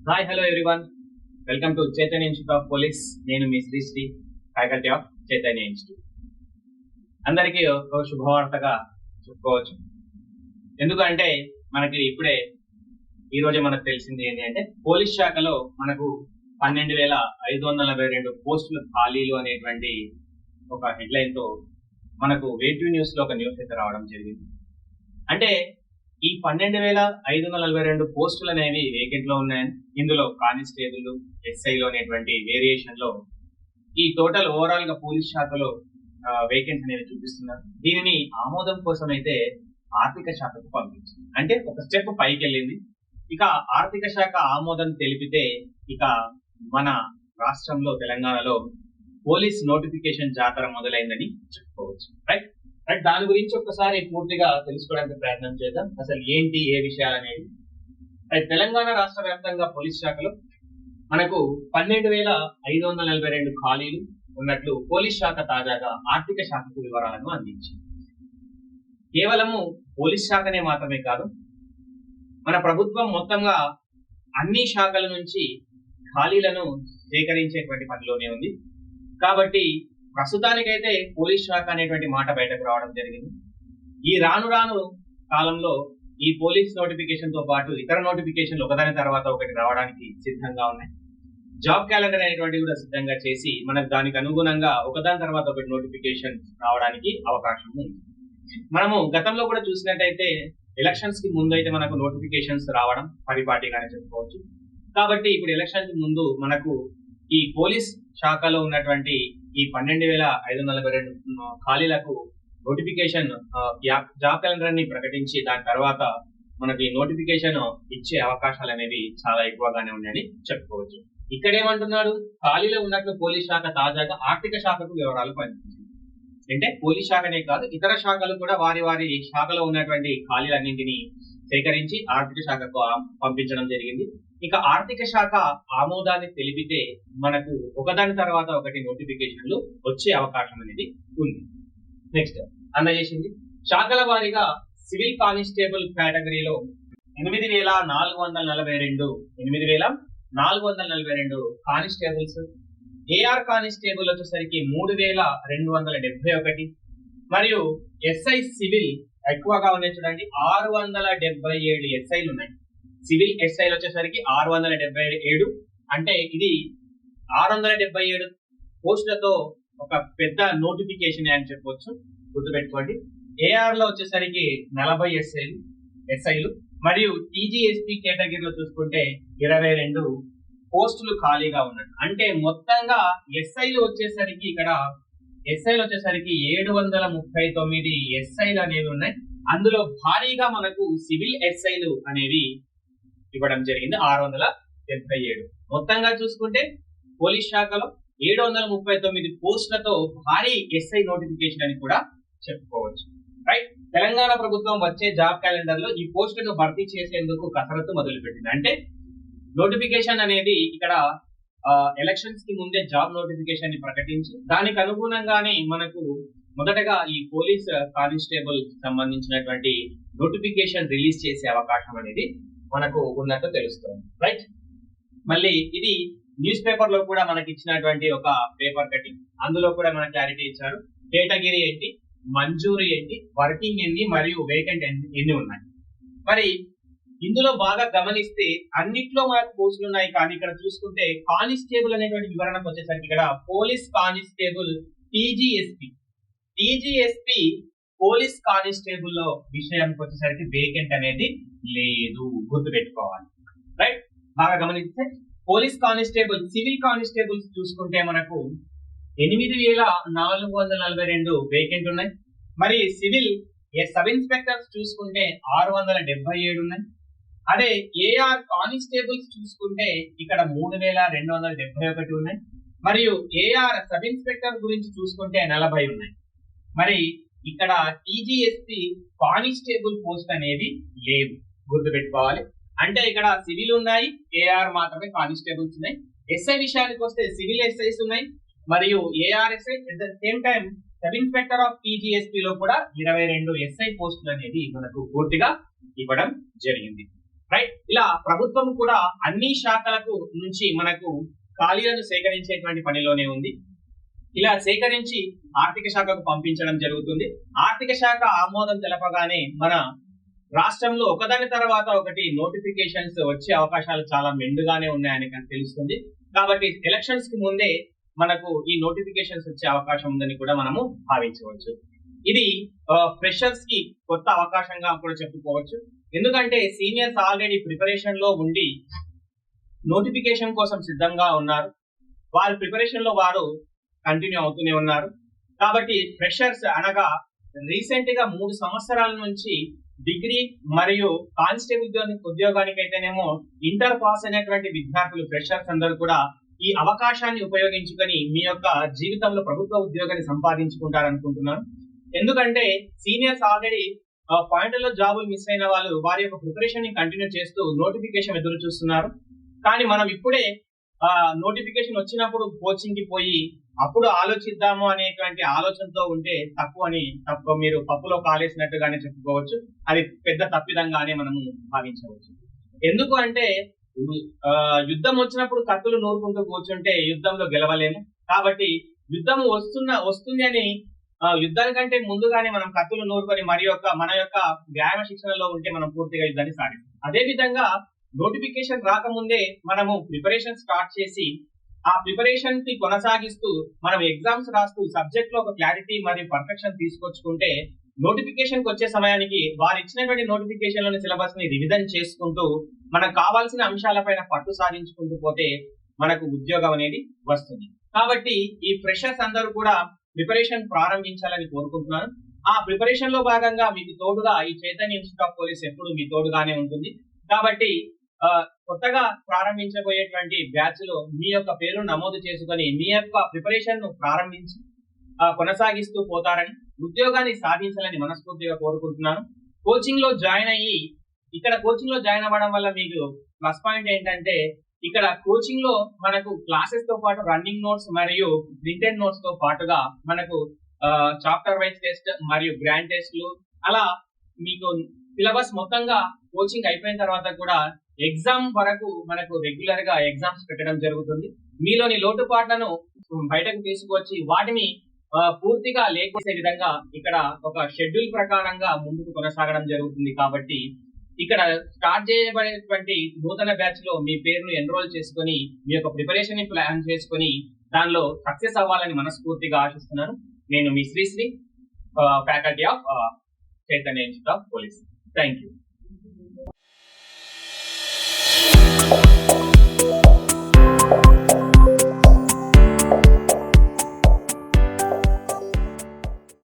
Hi hello everyone, welcome to Chaitanya institute of police. నేను మీ Sri faculty of Chaitanya institute. అందరికీ ఒక శుభవార్తగా చెప్పుకోవచ్చు. ఎందుకంటే మనకి ఇప్పుడే ఈ రోజే మనకు తెలిసింది ఏంటి అంటే పోలీస్ శాఖలో మనకు 12,542 పోస్టులు ఖాళీలు అనేటువంటి ఒక హెడ్లైన్ తో మనకు వేటూ న్యూస్ లో ఒక న్యూస్ అయితే రావడం జరిగింది. అంటే ఈ 12,542 పోస్టులు అనేవి వేకెంట్ లో ఉన్నాయని, ఇందులో కానిస్టేబుల్, ఎస్ఐలు అనేటువంటి వేరియేషన్ లో ఈ టోటల్ ఓవరాల్ గా పోలీస్ శాఖలో వేకెంట్స్ అనేవి చూపిస్తున్నారు. దీనిని ఆమోదం కోసం అయితే ఆర్థిక శాఖకు పంపించింది. అంటే ఒక స్టెప్ పైకి వెళ్ళింది. ఇక ఆర్థిక శాఖ ఆమోదం తెలిపితే ఇక మన రాష్ట్రంలో తెలంగాణలో పోలీస్ నోటిఫికేషన్ జాతర మొదలైందని చెప్పుకోవచ్చు. రైట్. దాని గురించి ఒకసారి పూర్తిగా తెలుసుకోవడానికి ప్రయత్నం చేద్దాం. అసలు ఏంటి ఏ విషయాలు అనేది. తెలంగాణ రాష్ట్ర వ్యాప్తంగా పోలీస్ శాఖలో మనకు 12,542 ఖాళీలు ఉన్నట్లు పోలీస్ శాఖ తాజాగా ఆర్థిక శాఖకు వివరాలను అందించింది. కేవలము పోలీస్ శాఖనే మాత్రమే కాదు, మన ప్రభుత్వం మొత్తంగా అన్ని శాఖల నుంచి ఖాళీలను సేకరించేటువంటి పనిలోనే ఉంది. కాబట్టి ప్రస్తుతానికైతే పోలీస్ శాఖ అనేటువంటి మాట బయటకు రావడం జరిగింది. ఈ రాను రాను కాలంలో ఈ పోలీస్ నోటిఫికేషన్ తో పాటు ఇతర నోటిఫికేషన్లు ఒకదాని తర్వాత ఒకటి రావడానికి సిద్ధంగా ఉన్నాయి. జాబ్ క్యాలెండర్ అనేటువంటి కూడా సిద్ధంగా చేసి మనకు దానికి అనుగుణంగా ఒకదాని తర్వాత ఒకటి నోటిఫికేషన్ రావడానికి అవకాశం ఉంది. మనము గతంలో కూడా చూసినట్టయితే ఎలక్షన్స్ కి ముందు అయితే మనకు నోటిఫికేషన్స్ రావడం పరిపాటిగానే చెప్పుకోవచ్చు. కాబట్టి ఇప్పుడు ఎలక్షన్ కి ముందు మనకు ఈ పోలీస్ శాఖలో ఉన్నటువంటి ఈ 12,542 ఖాళీలకు నోటిఫికేషన్ జాబ్ క్యాలెండర్ ని ప్రకటించి దాని తర్వాత మనకి ఈ నోటిఫికేషన్ ఇచ్చే అవకాశాలు అనేవి చాలా ఎక్కువగానే ఉన్నాయని చెప్పుకోవచ్చు. ఇక్కడ ఏమంటున్నాడు, ఖాళీలో ఉన్నట్లు పోలీస్ శాఖ తాజాగా ఆర్థిక శాఖకు వివరాలు పంపించింది. అంటే పోలీస్ శాఖనే కాదు, ఇతర శాఖలు కూడా వారి వారి శాఖలో ఉన్నటువంటి ఖాళీలన్నింటినీ సేకరించి ఆర్థిక శాఖకు పంపించడం జరిగింది. ఇక ఆర్థిక శాఖ ఆమోదాన్ని తెలిపితే మనకు ఒకదాని తర్వాత ఒకటి నోటిఫికేషన్లు వచ్చే అవకాశం అనేది ఉంది. నెక్స్ట్ అందజేసింది, శాఖల వారీగా సివిల్ కానిస్టేబుల్ కేటగిరీలో 8,442 కానిస్టేబుల్స్, ఏఆర్ కానిస్టేబుల్ వచ్చేసరికి 3,271 మరియు ఎస్ఐ సివిల్ ఎక్కువగా ఉన్నాయి. చూడండి, 677 ఎస్ఐలు ఉన్నాయి. సివిల్ ఎస్ఐలు వచ్చేసరికి 677. అంటే ఇది 677 పోస్టులతో ఒక పెద్ద నోటిఫికేషన్ అని చెప్పొచ్చు, గుర్తుపెట్టుకోండి. ఏఆర్ లో వచ్చేసరికి 40 ఎస్ఐలు మరియు టీజీఎస్పీ కేటగిరీలో చూసుకుంటే 22 పోస్టులు ఖాళీగా ఉన్నట్టు. అంటే మొత్తంగా ఎస్ఐలు వచ్చేసరికి 739 ఎస్ఐలు అనేవి ఉన్నాయి. అందులో భారీగా మనకు సివిల్ ఎస్ఐలు అనేవి ఇవ్వడం జరిగింది 677. మొత్తంగా చూసుకుంటే పోలీస్ శాఖలో 739 పోస్టులతో భారీ ఎస్ఐ నోటిఫికేషన్ అని కూడా చెప్పుకోవచ్చు. రైట్. తెలంగాణ ప్రభుత్వం వచ్చే జాబ్ క్యాలెండర్ లో ఈ పోస్టులను భర్తీ చేసేందుకు కసరత్తు మొదలుపెట్టింది. అంటే నోటిఫికేషన్ అనేది ఇక్కడ ఎలక్షన్స్ కి ముందే జాబ్ నోటిఫికేషన్ ని ప్రకటించి దానికి అనుగుణంగానే మనకు మొదటగా ఈ పోలీస్ కానిస్టేబుల్ సంబంధించినటువంటి నోటిఫికేషన్ రిలీజ్ చేసే అవకాశం అనేది మనకు ఉన్నట్టు తెలుస్తుంది. రైట్. మళ్ళీ ఇది న్యూస్ పేపర్ లో కూడా మనకి ఇచ్చినటువంటి ఒక పేపర్ కటింగ్, అందులో కూడా మన క్లారిటీ ఇచ్చారు. కేటగిరీ ఏంటి, మంజూరు ఏంటి, వర్కింగ్ ఎన్ని మరియు వేకెంట్ ఎన్ని ఉన్నాయి. మరి ఇందులో బాగా గమనిస్తే అన్నిట్లో మనకు పోస్టులు ఉన్నాయి. కానీ ఇక్కడ చూసుకుంటే కానిస్టేబుల్ అనేటువంటి వివరణకు వచ్చేసరికి ఇక్కడ police constable TGSP police constable లో విషయానికి వచ్చేసరికి వేకెంట్ అనేది లేదు, గుర్తుపెట్టుకోవాలి. రైట్. బాగా గమనిస్తే పోలీస్ కానిస్టేబుల్, సివిల్ కానిస్టేబుల్స్ చూసుకుంటే మనకు 8,442 వేకెంట్ ఉన్నాయి. మరి సివిల్ సబ్ ఇన్స్పెక్టర్స్ చూసుకుంటే 677 ఉన్నాయి. అదే ఏఆర్ కానిస్టేబుల్స్ చూసుకుంటే ఇక్కడ 3,271 ఉన్నాయి. మరియు ఏఆర్ సబ్ ఇన్స్పెక్టర్ గురించి చూసుకుంటే 40 ఉన్నాయి. మరి ఇక్కడ టీజీఎస్పీ కానిస్టేబుల్ పోస్ట్ అనేవి లేవు, గుర్తుపెట్టుకోవాలి. అంటే ఇక్కడ సివిల్ ఉన్నాయి, ఏఆర్ మాత్రమే కానిస్టేబుల్స్ ఉన్నాయి. ఎస్ఐ విషయానికి వస్తే సివిల్ ఎస్ఐస్ ఉన్నాయి మరియు ARSI. At the same time sub inspector of TGSP లో కూడా 22 ఎస్ఐ పోస్టులు అనేది మనకు పూర్తిగా ఇవ్వడం జరిగింది. రైట్. ఇలా ప్రభుత్వం కూడా అన్ని శాఖలకు నుంచి మనకు ఖాళీలను సేకరించేటువంటి పనిలోనే ఉంది. ఇలా సేకరించి ఆర్థిక శాఖకు పంపించడం జరుగుతుంది. ఆర్థిక శాఖ ఆమోదం తెలపగానే మన రాష్ట్రంలో ఒకదాని తర్వాత ఒకటి నోటిఫికేషన్స్ వచ్చే అవకాశాలు చాలా మెండుగానే ఉన్నాయని తెలుస్తుంది. కాబట్టి ఎలక్షన్స్ కి ముందే మనకు ఈ నోటిఫికేషన్స్ వచ్చే అవకాశం ఉందని కూడా మనము భావించవచ్చు. ఇది ఫ్రెషర్స్ కి కొత్త అవకాశంగా కూడా చెప్పుకోవచ్చు. ఎందుకంటే సీనియర్స్ ఆల్రెడీ ప్రిపరేషన్ లో ఉండి నోటిఫికేషన్ కోసం సిద్ధంగా ఉన్నారు. వారి ప్రిపరేషన్ లో వారు కంటిన్యూ అవుతూనే ఉన్నారు. కాబట్టి ఫ్రెషర్స్ అనగా రీసెంట్ గా 3 సంవత్సరాల నుంచి డిగ్రీ మరియు కానిస్టేబుల్ ఉద్యోగానికి అయితేనేమో ఇంటర్ పాస్ అయినటువంటి విద్యార్థులు ఫ్రెషర్స్ అందరూ కూడా ఈ అవకాశాన్ని ఉపయోగించుకొని మీ యొక్క జీవితంలో ప్రభుత్వ ఉద్యోగాన్ని సంపాదించుకుంటారనుకుంటున్నాను. ఎందుకంటే సీనియర్స్ ఆల్రెడీ పాయింట్లలో జాబులు మిస్ అయిన వాళ్ళు వారి యొక్క ప్రిపరేషన్ ని కంటిన్యూ చేస్తూ నోటిఫికేషన్ ఎదురు చూస్తున్నారు. కానీ మనం ఇప్పుడే నోటిఫికేషన్ వచ్చినప్పుడు కోచింగ్ కి పోయి అప్పుడు ఆలోచిద్దాము అనేటువంటి ఆలోచనతో ఉంటే తప్పు మీరు పప్పులో కాలేసినట్టుగానే చెప్పుకోవచ్చు. అది పెద్ద తప్పిదంగానే మనము భావించవచ్చు. ఎందుకు అంటే యుద్ధం వచ్చినప్పుడు కత్తులు నూరుకుంటూ కూర్చుంటే యుద్ధంలో గెలవలేము. కాబట్టి యుద్ధం వస్తుంది అని యుద్ధానికంటే ముందుగానే మనం కత్తులు నూరుకొని మన యొక్క వ్యాయామ శిక్షణలో ఉంటే మనం పూర్తిగా యుద్ధాన్ని సాధిస్తాం. అదే విధంగా నోటిఫికేషన్ రాకముందే మనము ప్రిపరేషన్ స్టార్ట్ చేసి ఆ ప్రిపరేషన్ ని కొనసాగిస్తూ మనం ఎగ్జామ్స్ రాస్తూ సబ్జెక్ట్ లో ఒక క్లారిటీ మరియు పర్ఫెక్షన్ తీసుకొచ్చుకుంటే నోటిఫికేషన్ కి వచ్చే సమయానికి వారు ఇచ్చినటువంటి నోటిఫికేషన్ లోని సిలబస్ ని రివిజన్ చేసుకుంటూ మనకు కావాల్సిన అంశాలపైన పట్టు సాధించుకుంటూ పోతే మనకు ఉద్యోగం అనేది వస్తుంది. కాబట్టి ఈ ఫ్రెషర్స్ అందరూ కూడా ప్రిపరేషన్ ప్రారంభించాలని కోరుకుంటున్నాను. ఆ ప్రిపరేషన్ లో భాగంగా మీకు తోడుగా ఈ చైతన్య ఇన్స్టిట్యూట్ ఆఫ్ పోలీస్ ఎప్పుడు మీ తోడుగానే ఉంటుంది. కాబట్టి కొత్తగా ప్రారంభించబోయేటువంటి బ్యాచ్ లో మీ యొక్క పేరు నమోదు చేసుకొని మీ యొక్క ప్రిపరేషన్ ను ప్రారంభించి కొనసాగిస్తూ పోతారని, ఉద్యోగాన్ని సాధించాలని మనస్ఫూర్తిగా కోరుకుంటున్నాను. కోచింగ్ లో జాయిన్ అయ్యి ఇక్కడ కోచింగ్ లో జాయిన్ అవ్వడం వల్ల మీకు ప్లస్ పాయింట్ ఏంటంటే ఇక్కడ కోచింగ్ లో మనకు క్లాసెస్ తో పాటు రన్నింగ్ నోట్స్ మరియు ప్రింటెడ్ నోట్స్ తో పాటుగా మనకు చాప్టర్ వైజ్ టెస్ట్ మరియు గ్రాండ్ టెస్ట్లు అలా మీకు సిలబస్ మొత్తంగా కోచింగ్ అయిపోయిన తర్వాత కూడా ఎగ్జామ్ వరకు మనకు రెగ్యులర్ గా ఎగ్జామ్స్ పెట్టడం జరుగుతుంది. మీలోని లోటుపాట్లను బయటకు తీసుకొచ్చి వాటిని పూర్తిగా లేకొచ్చే విధంగా ఇక్కడ ఒక షెడ్యూల్ ప్రకారంగా ముందుకు కొనసాగడం జరుగుతుంది. కాబట్టి ఇక్కడ స్టార్ట్ చేయబడేటువంటి నూతన బ్యాచ్ లో మీ పేరును ఎన్రోల్ చేసుకొని మీ యొక్క ప్రిపరేషన్ ని ప్లాన్ చేసుకొని దానిలో సక్సెస్ అవ్వాలని మనస్ఫూర్తిగా ఆశిస్తున్నాను. నేను మీ Srisri, faculty of Chaitanya institute of police. Thank you.